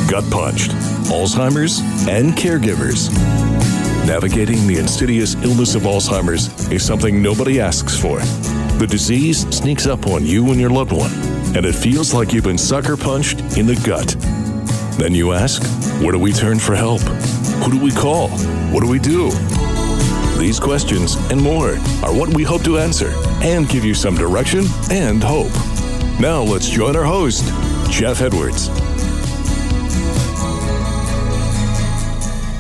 GutPunched, Alzheimer's and Caregivers. Navigating the insidious illness of Alzheimer's is something nobody asks for. The disease sneaks up on you and your loved one, and it feels like you've been sucker punched in the gut. Then you ask, where do we turn for help? Who do we call? What do we do? These questions and more are what we hope to answer and give you some direction and hope. Now let's join our host, Jeff Edwards.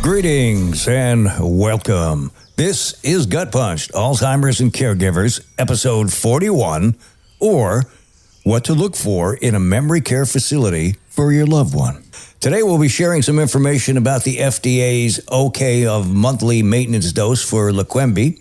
Greetings and welcome. This is GutPunched, Alzheimer's and Caregivers, episode 41, or what to look for in a memory care facility for your loved one. Today we'll be sharing some information about the FDA's okay of monthly maintenance dose for Leqembi,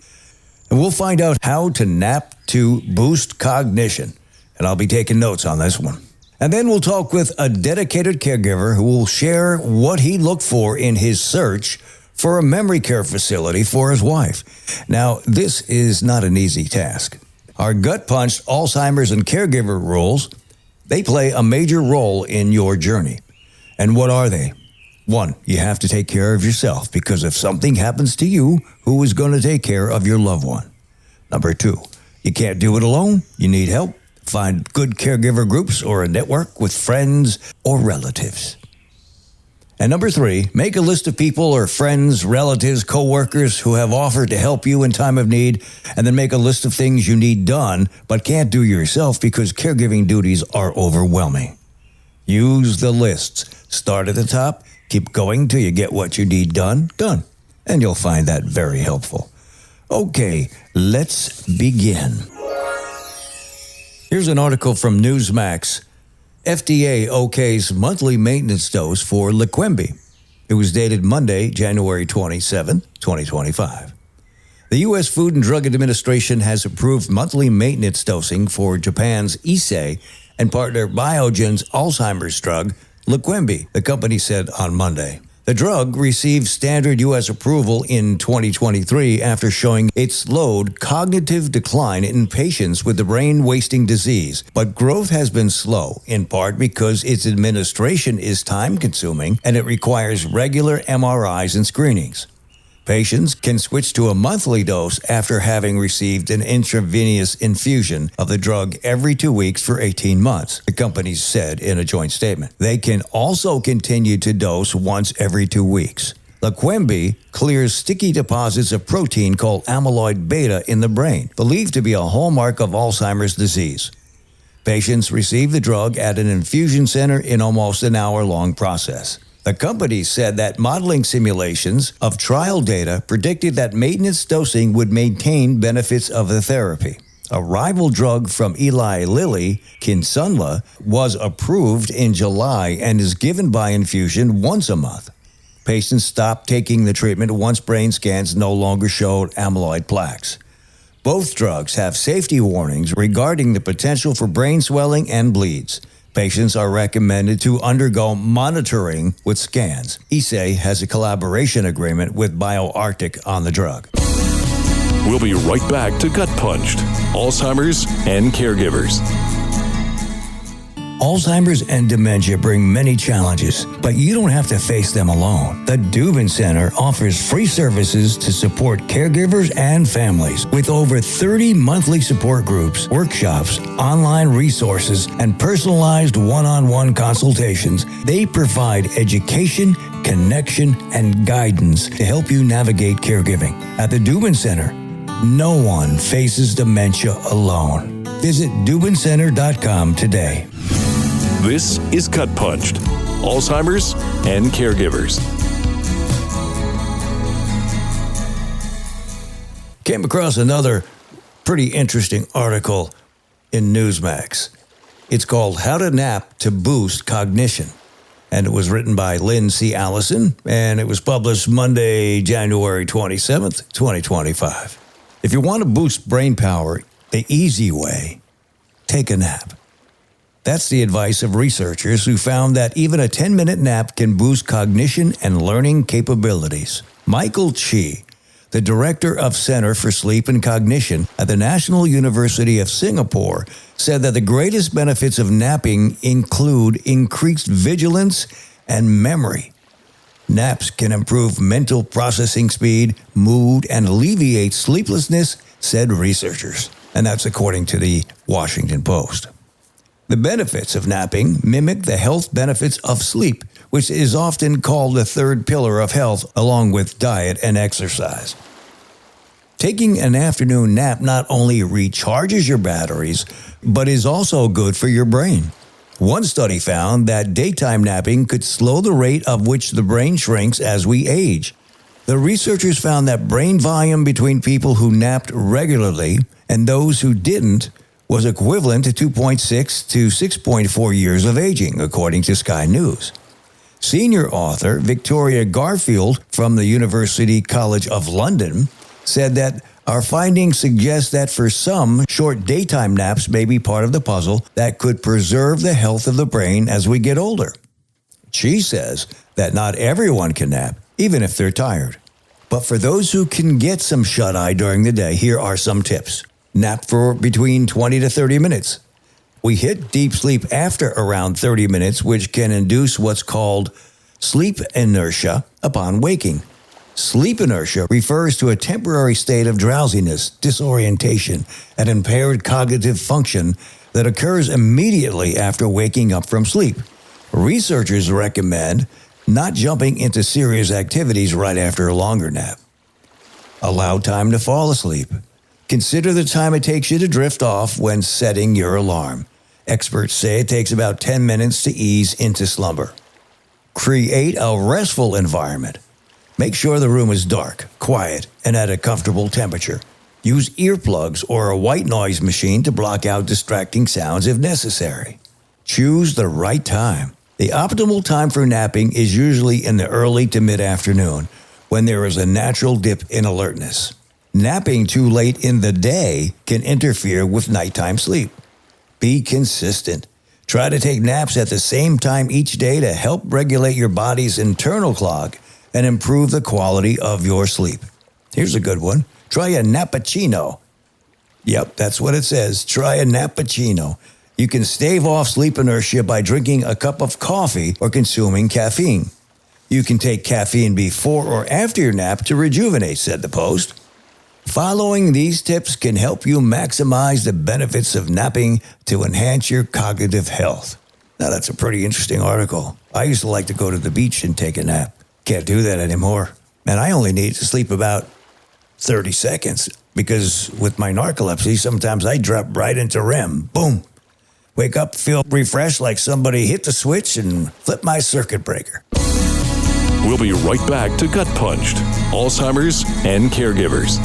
and we'll find out how to nap to boost cognition, and I'll be taking notes on this one. And then we'll talk with a dedicated caregiver who will share what he looked for in his search for a memory care facility for his wife. Now, this is not an easy task. Our GutPunched Alzheimer's and Caregiver rules, they play a major role in your journey. And what are they? 1, you have to take care of yourself, because if something happens to you, who is going to take care of your loved one? Number 2, you can't do it alone. You need help. Find good caregiver groups or a network with friends or relatives. And number 3, make a list of people or friends, relatives, co-workers who have offered to help you in time of need, and then make a list of things you need done but can't do yourself because caregiving duties are overwhelming. Use the lists. Start at the top, keep going till you get what you need done, and you'll find that very helpful. Okay, let's begin. Here's an article from Newsmax. FDA okays monthly maintenance dose for Leqembi. It was dated Monday, January 27, 2025. The U.S. Food and Drug Administration has approved monthly maintenance dosing for Japan's Issei and partner Biogen's Alzheimer's drug, Leqembi, the company said on Monday. The drug received standard U.S. approval in 2023 after showing it slowed cognitive decline in patients with the brain-wasting disease, but growth has been slow, in part because its administration is time-consuming and it requires regular MRIs and screenings. Patients can switch to a monthly dose after having received an intravenous infusion of the drug every 2 weeks for 18 months, the company said in a joint statement. They can also continue to dose once every 2 weeks. Leqembi clears sticky deposits of protein called amyloid beta in the brain, believed to be a hallmark of Alzheimer's disease. Patients receive the drug at an infusion center in almost an hour-long process. The company said that modeling simulations of trial data predicted that maintenance dosing would maintain benefits of the therapy. A rival drug from Eli Lilly, Kisunla, was approved in July and is given by infusion once a month. Patients stopped taking the treatment once brain scans no longer showed amyloid plaques. Both drugs have safety warnings regarding the potential for brain swelling and bleeds. Patients are recommended to undergo monitoring with scans. Issei has a collaboration agreement with BioArctic on the drug. We'll be right back to GutPunched, Alzheimer's and Caregivers. Alzheimer's and dementia bring many challenges, but you don't have to face them alone. The Dubin Center offers free services to support caregivers and families with over 30 monthly support groups, workshops, online resources, and personalized one-on-one consultations. They provide education, connection, and guidance to help you navigate caregiving. At the Dubin Center, no one faces dementia alone. Visit DubinCenter.com today. This is GutPunched, Alzheimer's and Caregivers. Came across another pretty interesting article in Newsmax. It's called How to Nap to Boost Cognition. And it was written by Lynn C. Allison, and it was published Monday, January 27th, 2025. If you want to boost brain power the easy way, take a nap. That's the advice of researchers who found that even a 10-minute nap can boost cognition and learning capabilities. Michael Chi, the director of Center for Sleep and Cognition at the National University of Singapore, said that the greatest benefits of napping include increased vigilance and memory. Naps can improve mental processing speed, mood, and alleviate sleeplessness, said researchers. And that's according to the Washington Post. The benefits of napping mimic the health benefits of sleep, which is often called the third pillar of health, along with diet and exercise. Taking an afternoon nap not only recharges your batteries, but is also good for your brain. One study found that daytime napping could slow the rate of which the brain shrinks as we age. The researchers found that brain volume between people who napped regularly and those who didn't was equivalent to 2.6 to 6.4 years of aging, according to Sky News. Senior author Victoria Garfield from the University College of London said that our findings suggest that for some, short daytime naps may be part of the puzzle that could preserve the health of the brain as we get older. She says that not everyone can nap, even if they're tired. But for those who can get some shut-eye during the day, here are some tips. Nap for between 20 to 30 minutes. We hit deep sleep after around 30 minutes, which can induce what's called sleep inertia upon waking. Sleep inertia refers to a temporary state of drowsiness, disorientation, and impaired cognitive function that occurs immediately after waking up from sleep. Researchers recommend not jumping into serious activities right after a longer nap. Allow time to fall asleep. Consider the time it takes you to drift off when setting your alarm. Experts say it takes about 10 minutes to ease into slumber. Create a restful environment. Make sure the room is dark, quiet, and at a comfortable temperature. Use earplugs or a white noise machine to block out distracting sounds if necessary. Choose the right time. The optimal time for napping is usually in the early to mid-afternoon, when there is a natural dip in alertness. Napping too late in the day can interfere with nighttime sleep. Be consistent. Try to take naps at the same time each day to help regulate your body's internal clock and improve the quality of your sleep. Here's a good one. Try a nappuccino. Yep, that's what it says. Try a nappuccino. You can stave off sleep inertia by drinking a cup of coffee or consuming caffeine. You can take caffeine before or after your nap to rejuvenate, said the Post. Following these tips can help you maximize the benefits of napping to enhance your cognitive health. Now, that's a pretty interesting article. I used to like to go to the beach and take a nap. Can't do that anymore. And I only need to sleep about 30 seconds because with my narcolepsy, sometimes I drop right into REM. Boom. Wake up, feel refreshed like somebody hit the switch and flipped my circuit breaker. We'll be right back to GutPunched, Alzheimer's and Caregivers.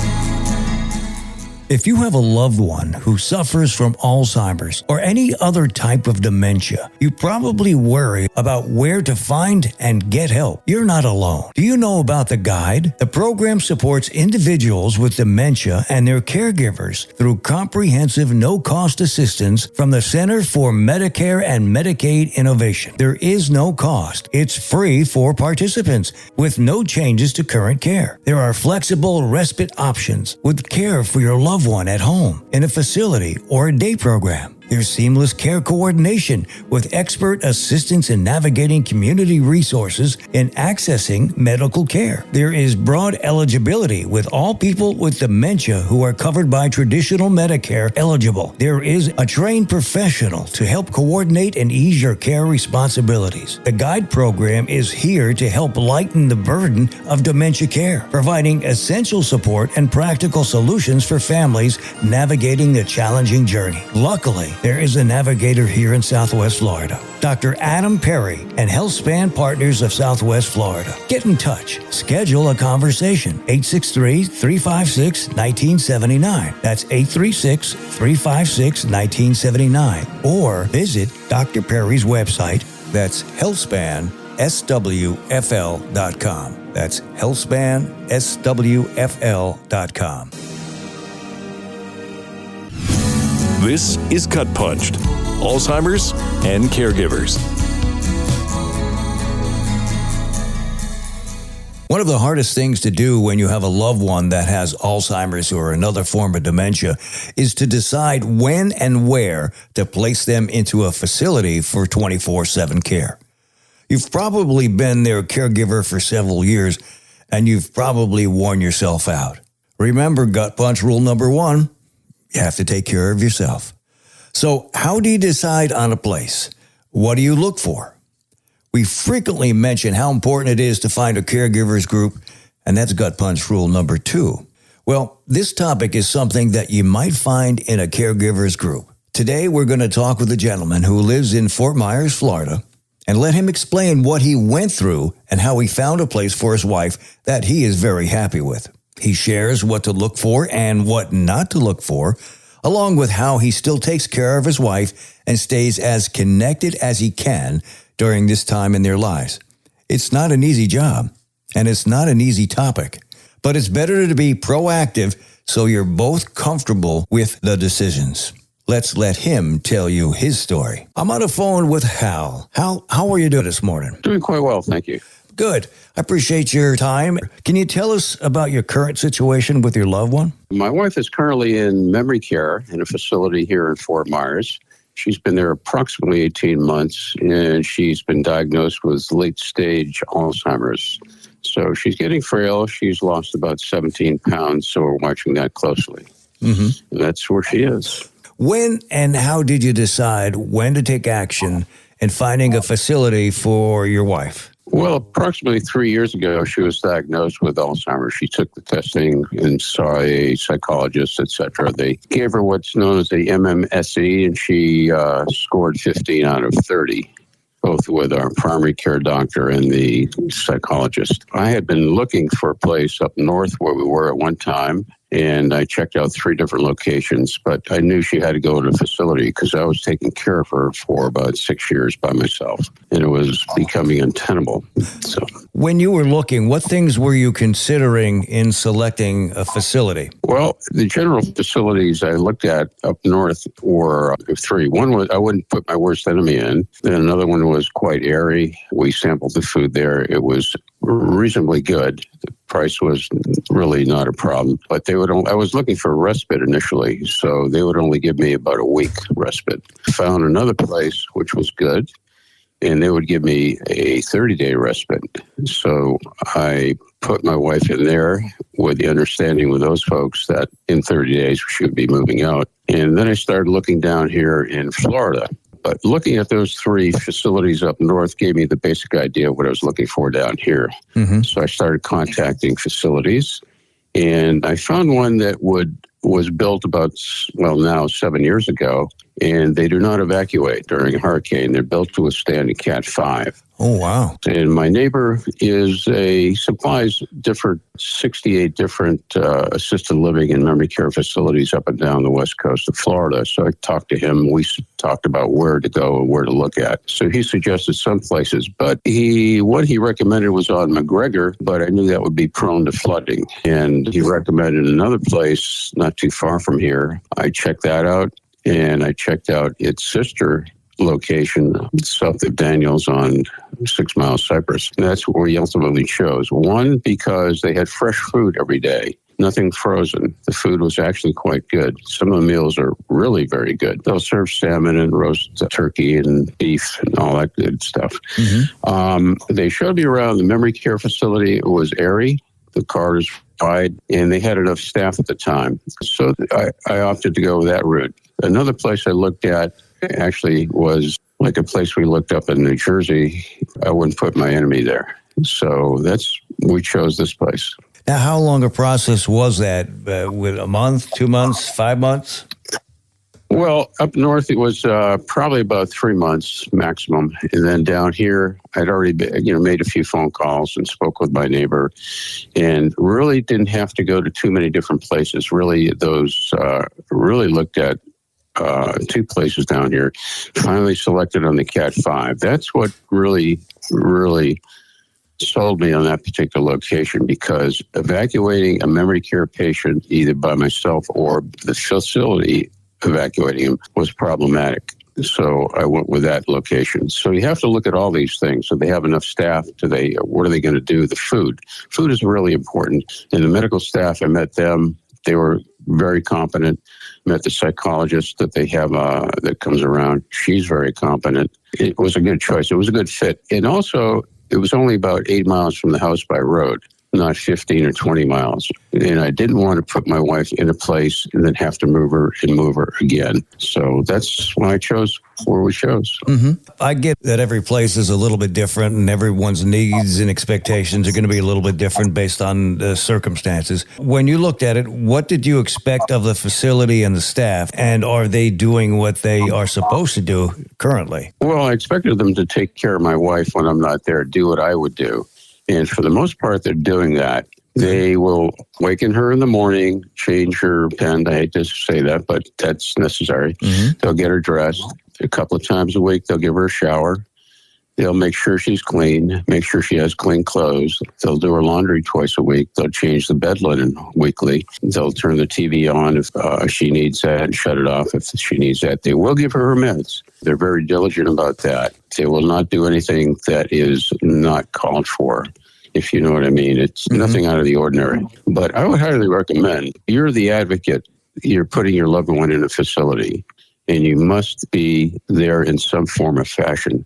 If you have a loved one who suffers from Alzheimer's or any other type of dementia, you probably worry about where to find and get help. You're not alone. Do you know about the guide? The program supports individuals with dementia and their caregivers through comprehensive no-cost assistance from the Center for Medicare and Medicaid Innovation. There is no cost. It's free for participants with no changes to current care. There are flexible respite options with care for your loved one at home, in a facility, or a day program. There's seamless care coordination with expert assistance in navigating community resources and accessing medical care. There is broad eligibility with all people with dementia who are covered by traditional Medicare eligible. There is a trained professional to help coordinate and ease your care responsibilities. The Guide program is here to help lighten the burden of dementia care, providing essential support and practical solutions for families navigating the challenging journey. Luckily, there is a navigator here in Southwest Florida, Dr. Adam Perry and HealthSpan Partners of Southwest Florida. Get in touch. Schedule a conversation. 863-356-1979. That's 836-356-1979. Or visit Dr. Perry's website. That's healthspanswfl.com. That's healthspanswfl.com. This is GutPunched, Alzheimer's and Caregivers. One of the hardest things to do when you have a loved one that has Alzheimer's or another form of dementia is to decide when and where to place them into a facility for 24/7 care. You've probably been their caregiver for several years, and you've probably worn yourself out. Remember Gut Punch rule number 1, you have to take care of yourself. So how do you decide on a place? What do you look for? We frequently mention how important it is to find a caregivers group, and that's Gut Punch rule number 2. Well, this topic is something that you might find in a caregivers group. Today, we're going to talk with a gentleman who lives in Fort Myers, Florida, and let him explain what he went through and how he found a place for his wife that he is very happy with. He shares what to look for and what not to look for, along with how he still takes care of his wife and stays as connected as he can during this time in their lives. It's not an easy job, and it's not an easy topic, but it's better to be proactive so you're both comfortable with the decisions. Let's let him tell you his story. I'm on the phone with Hal. Hal, how are you doing this morning? Doing quite well, thank you. Good. I appreciate your time. Can you tell us about your current situation with your loved one? My wife is currently in memory care in a facility here in Fort Myers. She's been there approximately 18 months, and she's been diagnosed with late-stage Alzheimer's. So she's getting frail. She's lost about 17 pounds, so we're watching that closely. Mm-hmm. That's where she is. When and how did you decide when to take action in finding a facility for your wife? Well, approximately 3 years ago, she was diagnosed with Alzheimer's. She took the testing and saw a psychologist, etc. They gave her what's known as the MMSE, and she scored 15 out of 30, both with our primary care doctor and the psychologist. I had been looking for a place up north where we were at one time, and I checked out 3 different locations, but I knew she had to go to a facility because I was taking care of her for about 6 years by myself, and it was becoming untenable. So, when you were looking, what things were you considering in selecting a facility? Well, the general facilities I looked at up north were 3. One was I wouldn't put my worst enemy in. Then another one was quite airy. We sampled the food there. It was reasonably good. The price was really not a problem, but I was looking for a respite initially, so they would only give me about a week respite. Found another place which was good, and they would give me a 30-day respite. So I put my wife in there with the understanding with those folks that in 30 days she would be moving out. And then I started looking down here in Florida. But looking at those 3 facilities up north gave me the basic idea of what I was looking for down here. Mm-hmm. So I started contacting facilities, and I found one that was built about, now 7 years ago, and they do not evacuate during a hurricane. They're built to withstand a Cat 5. Oh, wow. And my neighbor supplies 68 different assisted living and memory care facilities up and down the west coast of Florida. So I talked to him. We talked about where to go and where to look at. So he suggested some places, but what he recommended was on McGregor, but I knew that would be prone to flooding. And he recommended another place not too far from here. I checked that out, and I checked out its sister location south of Daniels on 6 Mile Cypress. And that's where we ultimately chose. One, because they had fresh food every day, nothing frozen. The food was actually quite good. Some of the meals are really very good. They'll serve salmon and roast turkey and beef and all that good stuff. Mm-hmm. They showed me around the memory care facility. It was airy. The corridors wide, and they had enough staff at the time. So I opted to go with that route. Another place I looked at actually was like a place we looked up in New Jersey. I wouldn't put my enemy there. So we chose this place. Now, how long a process was that? With a month, 2 months, 5 months? Well, up north, it was probably about 3 months maximum. And then down here, I'd already made a few phone calls and spoke with my neighbor, and really didn't have to go to too many different places. Really, really looked at 2 places down here. Finally selected on the Cat 5. That's what really, really sold me on that particular location, because evacuating a memory care patient, either by myself or the facility evacuating him, was problematic. So I went with that location. So you have to look at all these things. So they have enough staff? What are they going to do? The food. Food is really important. And the medical staff, I met them. They were very competent. Met the psychologist that they have that comes around. She's very competent. It was a good choice. It was a good fit. And also, it was only about 8 miles from the house by road, not 15 or 20 miles. And I didn't want to put my wife in a place and then have to move her again. So that's why I chose where we chose. Mm-hmm. I get that every place is a little bit different and everyone's needs and expectations are going to be a little bit different based on the circumstances. When you looked at it, what did you expect of the facility and the staff? And are they doing what they are supposed to do currently? Well, I expected them to take care of my wife when I'm not there, do what I would do. And for the most part, they're doing that. They will waken her in the morning, change her pen. I hate to say that, but that's necessary. Mm-hmm. They'll get her dressed. A couple of times a week, they'll give her a shower. They'll make sure she's clean, make sure she has clean clothes. They'll do her laundry twice a week. They'll change the bed linen weekly. They'll turn the TV on if she needs that and shut it off if she needs that. They will give her her meds. They're very diligent about that. They will not do anything that is not called for, if you know what I mean. It's nothing out of the ordinary. But I would highly recommend, you're the advocate. You're putting your loved one in a facility, and you must be there in some form or fashion.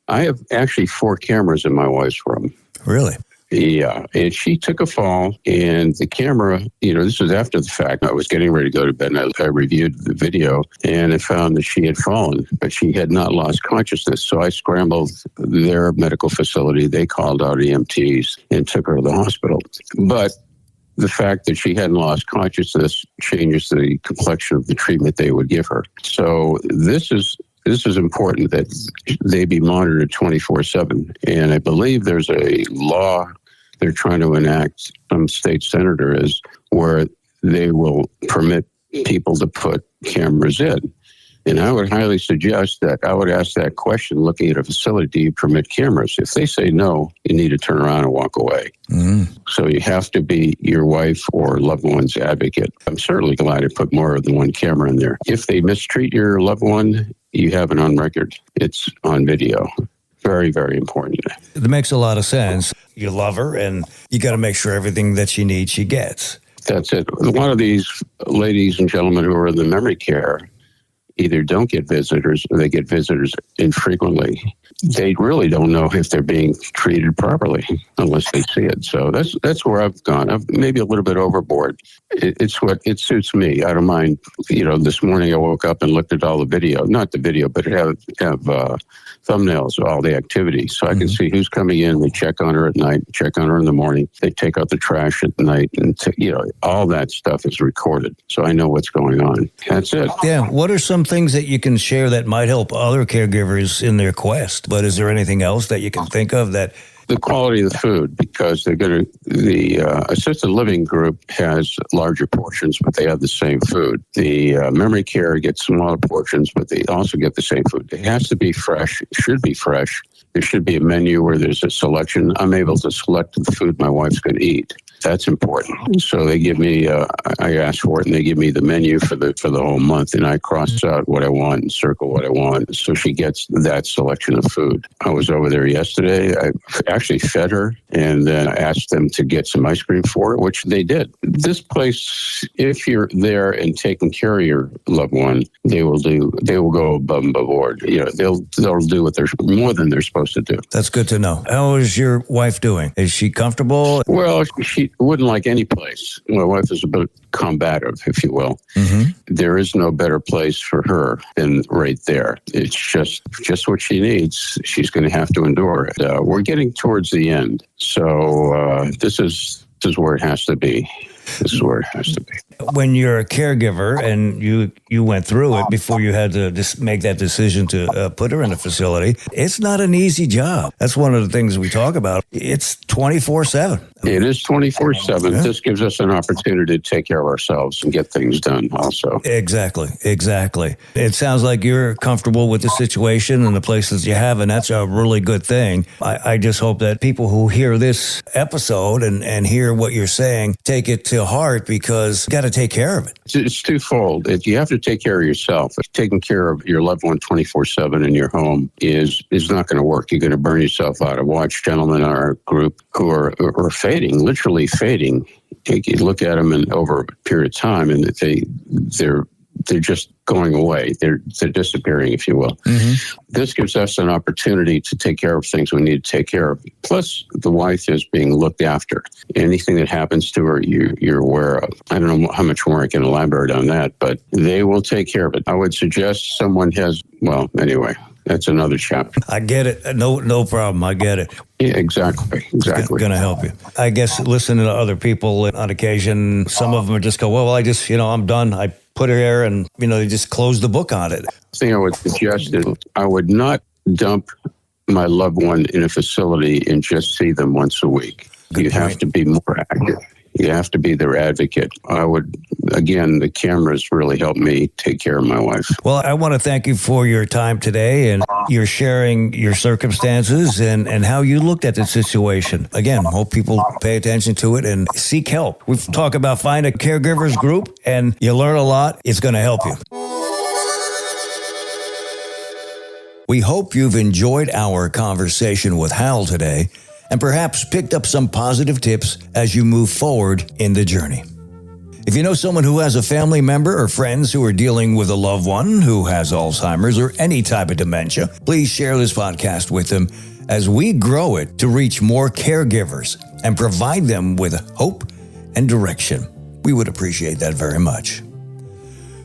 I have actually 4 cameras in my wife's room. Really? Yeah. And she took a fall, and the camera, this was after the fact. I was getting ready to go to bed, and I reviewed the video, and I found that she had fallen, but she had not lost consciousness. So I scrambled their medical facility. They called out EMTs and took her to the hospital. But the fact that she hadn't lost consciousness changes the complexion of the treatment they would give her. So this is important that they be monitored 24/7. And I believe there's a law they're trying to enact, some state senator is, where they will permit people to put cameras in. And I would highly suggest that I would ask that question looking at a facility, do you permit cameras? If they say no, you need to turn around and walk away. So you have to be your wife or loved one's advocate. I'm certainly glad to put more than one camera in there. If they mistreat your loved one, you have it on record. It's on video. Very, very important. It makes a lot of sense. You love her, and you got to make sure everything that she needs, she gets. That's it. A lot of these ladies and gentlemen who are in the memory care either don't get visitors or they get visitors infrequently. They really don't know if they're being treated properly unless they see it. So that's where I've gone. I'm maybe a little bit overboard. It suits me. I don't mind. This morning I woke up and looked at all the video, not the video, but have thumbnails of all the activities. So I can see who's coming in. They check on her at night, check on her in the morning. They take out the trash at night, and all that stuff is recorded. So I know what's going on. That's it. Yeah. What are some things that you can share that might help other caregivers in their quest? But is there anything else that you can think of that? The quality of the food, because the assisted living group has larger portions, but they have the same food. The memory care gets smaller portions, but they also get the same food. It has to be fresh. It should be fresh. There should be a menu where there's a selection. I'm able to select the food my wife's going to eat. That's important. So they give me, I ask for it, and they give me the menu for the whole month, and I cross out what I want and circle what I want. So she gets that selection of food. I was over there yesterday. I actually fed her, and then I asked them to get some ice cream for her, which they did. This place, if you're there and taking care of your loved one, they will go above and board. They'll do what they're more than they're supposed to do. That's good to know. How is your wife doing? Is she comfortable? Well, she wouldn't like any place. My wife is a bit combative, if you will. Mm-hmm. There is no better place for her than right there. It's just what she needs. She's going to have to endure it. We're getting towards the end. So this is where it has to be. This is where it has to be. When you're a caregiver and you went through it before you had to make that decision to put her in a facility, it's not an easy job. That's one of the things we talk about. It's 24/7. It is 24/7. Yeah. This gives us an opportunity to take care of ourselves and get things done also. Exactly. It sounds like you're comfortable with the situation and the places you have, and that's a really good thing. I just hope that people who hear this episode and hear what you're saying take it to heart, because you got to take care of it. It's twofold. You have to take care of yourself. Taking care of your loved one 24/7 in your home is not going to work. You're going to burn yourself out. I watch gentlemen in our group who are fading, literally fading you look at them and over a period of time, and they're just going away. They're disappearing, if you will. Mm-hmm. This gives us an opportunity to take care of things we need to take care of. Plus, the wife is being looked after. Anything that happens to her, you're aware of. I don't know how much more I can elaborate on that, but they will take care of it. I would suggest someone anyway, that's another chapter. I get it. No problem. I get it. Yeah, exactly. It's going to help you. I guess listening to other people on occasion, some of them just go, well, I just, I'm done. I put her there and, they just close the book on it. The thing I would suggest is I would not dump my loved one in a facility and just see them once a week. You have to be more active. You have to be their advocate. The cameras really helped me take care of my wife. Well, I want to thank you for your time today and your sharing your circumstances and how you looked at the situation. Again, hope people pay attention to it and seek help. We've talked about find a caregivers group and you learn a lot. It's going to help you. We hope you've enjoyed our conversation with Hal today and perhaps picked up some positive tips as you move forward in the journey. If you know someone who has a family member or friends who are dealing with a loved one who has Alzheimer's or any type of dementia, please share this podcast with them as we grow it to reach more caregivers and provide them with hope and direction. We would appreciate that very much.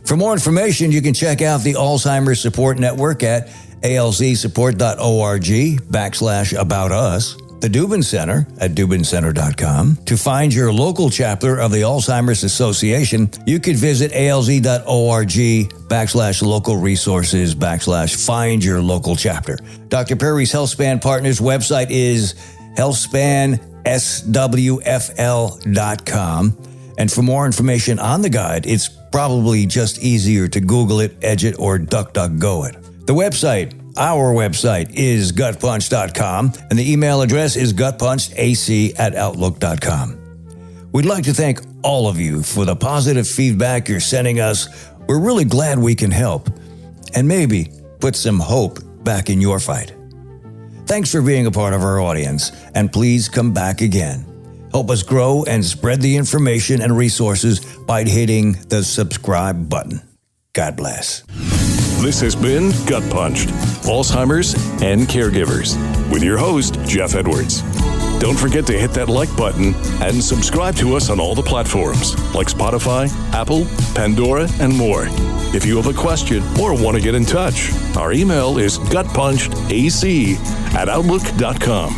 For more information, you can check out the Alzheimer's Support Network at alzsupport.org/about us. The Dubin Center at dubincenter.com. To find your local chapter of the Alzheimer's Association, you could visit alz.org/local resources/find your local chapter. Dr. Perry's HealthSpan Partners website is healthspanswfl.com. And for more information on the guide, it's probably just easier to Google it, Edge it, or DuckDuckGo it. Our website is gutpunched.com, and the email address is gutpunchedac@outlook.com. We'd like to thank all of you for the positive feedback you're sending us. We're really glad we can help and maybe put some hope back in your fight. Thanks for being a part of our audience, and please come back again. Help us grow and spread the information and resources by hitting the subscribe button. God bless. This has been Gut Punched, Alzheimer's and Caregivers, with your host, Jeff Edwards. Don't forget to hit that like button and subscribe to us on all the platforms like Spotify, Apple, Pandora, and more. If you have a question or want to get in touch, our email is gutpunchedac@outlook.com.